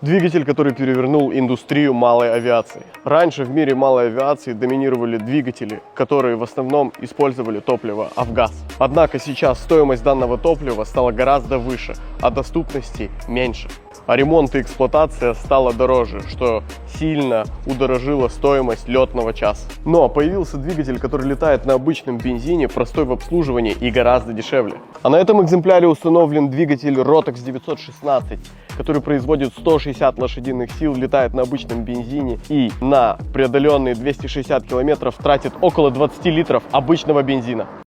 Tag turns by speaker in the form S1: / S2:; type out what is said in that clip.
S1: Двигатель, который перевернул индустрию малой авиации. Раньше в мире малой авиации доминировали двигатели, которые в основном использовали топливо Авгаз. Однако сейчас стоимость данного топлива стала гораздо выше, а доступности меньше. А ремонт и эксплуатация стала дороже, что сильно удорожило стоимость летного часа. Но появился двигатель, который летает на обычном бензине, простой в обслуживании и гораздо дешевле. А на этом экземпляре установлен двигатель Rotax 916, который производит 160 лошадиных сил, летает на обычном бензине и на преодоленные 260 километров тратит около 20 литров обычного бензина.